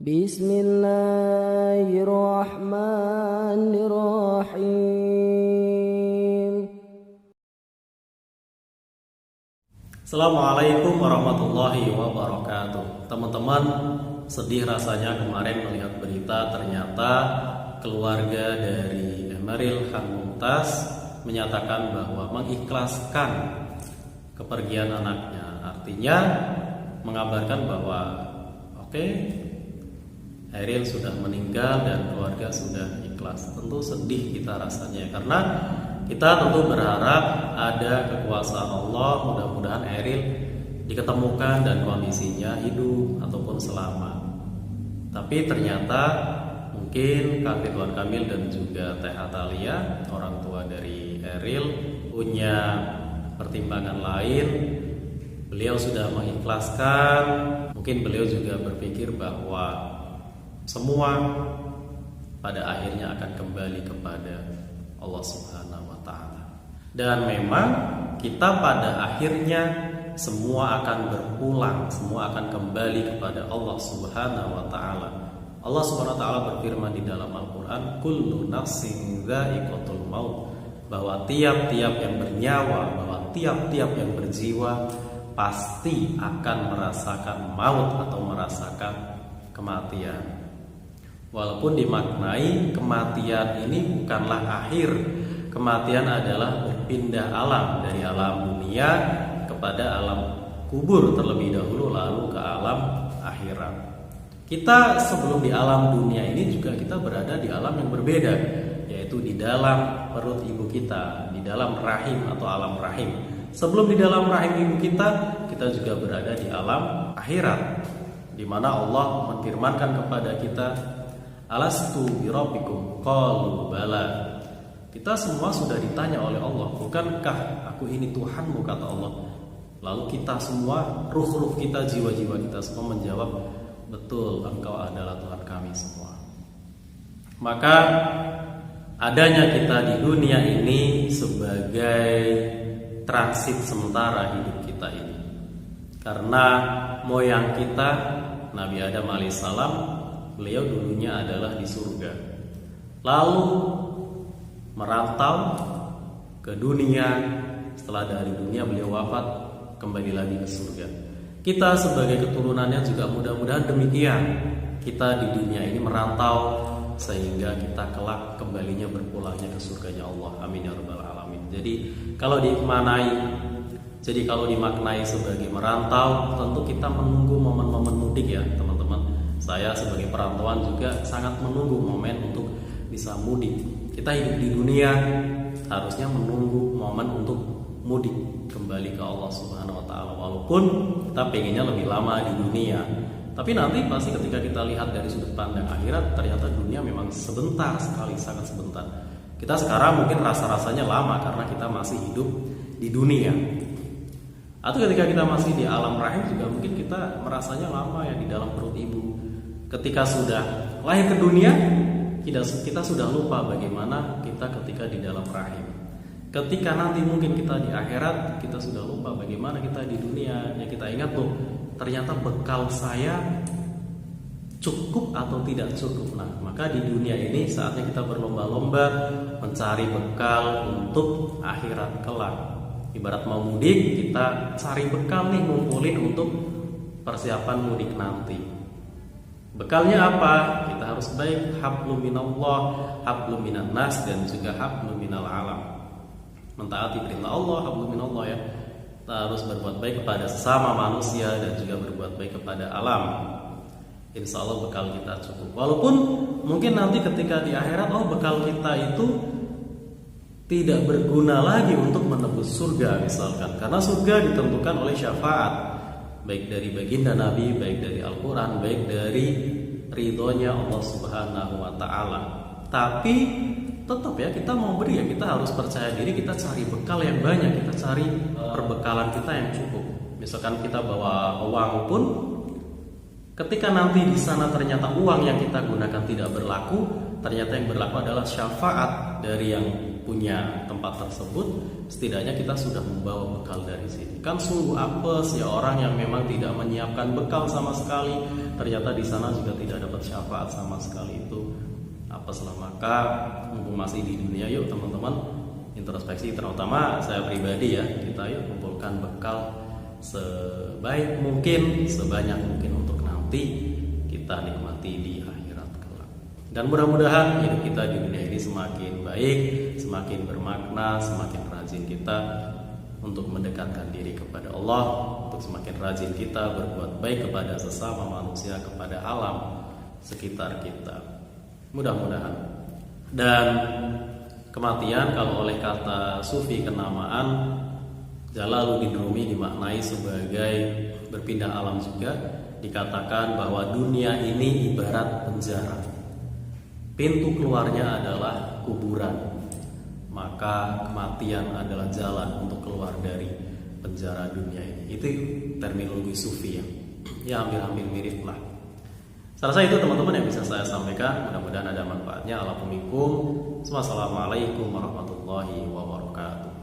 Bismillahirrahmanirrahim. Assalamualaikum warahmatullahi wabarakatuh. Teman-teman, sedih rasanya kemarin melihat berita ternyata keluarga dari Emeril Khan Mumtaz menyatakan bahwa mengikhlaskan kepergian anaknya. Artinya mengabarkan bahwa Emeril sudah meninggal dan keluarga sudah ikhlas. Tentu sedih kita rasanya karena kita tentu berharap ada kekuasaan Allah, mudah-mudahan Emeril diketemukan dan kondisinya hidup ataupun selamat. Tapi ternyata mungkin Kak Ridwan Kamil dan juga Teh Atalia, orang tua dari Emeril, punya pertimbangan lain. Beliau sudah mengikhlaskan. Mungkin beliau juga berpikir bahwa semua pada akhirnya akan kembali kepada Allah Subhanahu wa Ta'ala. Dan memang kita pada akhirnya semua akan berpulang, semua akan kembali kepada Allah Subhanahu wa Ta'ala. Allah Subhanahu wa Ta'ala berfirman di dalam Al-Qur'an, kullu nafsin dha'iqatul maut, bahwa tiap-tiap yang bernyawa, bahwa tiap-tiap yang berjiwa pasti akan merasakan maut atau merasakan kematian. Walaupun dimaknai kematian ini bukanlah akhir. Kematian adalah berpindah alam dari alam dunia kepada alam kubur terlebih dahulu, lalu ke alam akhirat. Kita sebelum di alam dunia ini juga kita berada di alam yang berbeda, yaitu di dalam perut ibu kita, di dalam rahim atau alam rahim. Sebelum di dalam rahim ibu kita juga berada di alam akhirat, di mana Allah menfirmankan kepada kita, alastu birabbikum qalu bala. Kita semua sudah ditanya oleh Allah, bukankah aku ini Tuhanmu, kata Allah. Lalu kita semua, ruh-ruh kita, jiwa-jiwa kita semua menjawab, betul, engkau adalah Tuhan kami semua. Maka adanya kita di dunia ini sebagai transit sementara hidup kita ini. Karena moyang kita, Nabi Adam alaihissalam, beliau dulunya adalah di surga, lalu merantau ke dunia. Setelah dari dunia beliau wafat, kembali lagi ke surga. Kita sebagai keturunannya juga mudah-mudahan demikian. Kita di dunia ini merantau sehingga kita kelak kembalinya berpulangnya ke surganya Allah. Amin ya rabbal alamin. Jadi kalau dimaknai sebagai merantau, tentu kita menunggu momen-momen mudik ya teman-teman. Saya sebagai perantauan juga sangat menunggu momen untuk bisa mudik. Kita hidup di dunia harusnya menunggu momen untuk mudik kembali ke Allah Subhanahu wa Ta'ala. Walaupun kita pengennya lebih lama di dunia, tapi nanti pasti ketika kita lihat dari sudut pandang akhirat, ternyata dunia memang sebentar sekali, sangat sebentar. Kita sekarang mungkin rasa-rasanya lama karena kita masih hidup di dunia. Atau ketika kita masih di alam rahim juga mungkin kita merasanya lama ya di dalam perut ibu. Ketika sudah lahir ke dunia, kita sudah lupa bagaimana kita ketika di dalam rahim. Ketika nanti mungkin kita di akhirat, kita sudah lupa bagaimana kita di dunia. Ya kita ingat tuh, ternyata bekal saya cukup atau tidak cukup. Nah, maka di dunia ini saatnya kita berlomba-lomba mencari bekal untuk akhirat kelak. Ibarat mau mudik, kita cari bekal nih, ngumpulin untuk persiapan mudik nanti. Bekalnya apa? Kita harus baik, hablum minallah, hablum minan nas, dan juga hablum minal alam. Mentaati perintah Allah, hablum minallah ya. Kita harus berbuat baik kepada sesama manusia dan juga berbuat baik kepada alam. Insya Allah bekal kita cukup. Walaupun mungkin nanti ketika di akhirat, bekal kita itu tidak berguna lagi untuk menembus surga misalkan. Karena surga ditentukan oleh syafaat, baik dari baginda Nabi, baik dari Al-Quran, baik dari ridhonya Allah Subhanahu wa Ta'ala. Tapi tetap ya kita mau beri ya, kita harus percaya diri, kita cari bekal yang banyak, kita cari perbekalan kita yang cukup. Misalkan kita bawa uang pun, ketika nanti di sana ternyata uang yang kita gunakan tidak berlaku, ternyata yang berlaku adalah syafaat dari yang punya tempat tersebut, setidaknya kita sudah membawa bekal dari sini. Kan sungguh apes ya orang yang memang tidak menyiapkan bekal sama sekali, ternyata di sana juga tidak dapat syafaat sama sekali. Itu apes lah. Maka mumpung masih di dunia, yuk teman-teman introspeksi, terutama saya pribadi ya, kita yuk kumpulkan bekal sebaik mungkin, sebanyak mungkin untuk nanti kita nikmati di akhirat kelak. Dan mudah-mudahan hidup kita di dunia ini semakin baik, semakin bermakna, semakin rajin kita untuk mendekatkan diri kepada Allah, untuk semakin rajin kita berbuat baik kepada sesama manusia, kepada alam sekitar kita. Mudah-mudahan. Dan kematian kalau oleh kata sufi kenamaan Jalaluddin Rumi dimaknai sebagai berpindah alam juga. Dikatakan bahwa dunia ini ibarat penjara, pintu keluarnya adalah kuburan, maka kematian adalah jalan untuk keluar dari penjara dunia ini. Itu terminologi sufi ya hampir-hampir mirip lah. Saya rasa itu teman-teman yang bisa saya sampaikan. Mudah-mudahan ada manfaatnya. Assalamualaikum warahmatullahi wabarakatuh.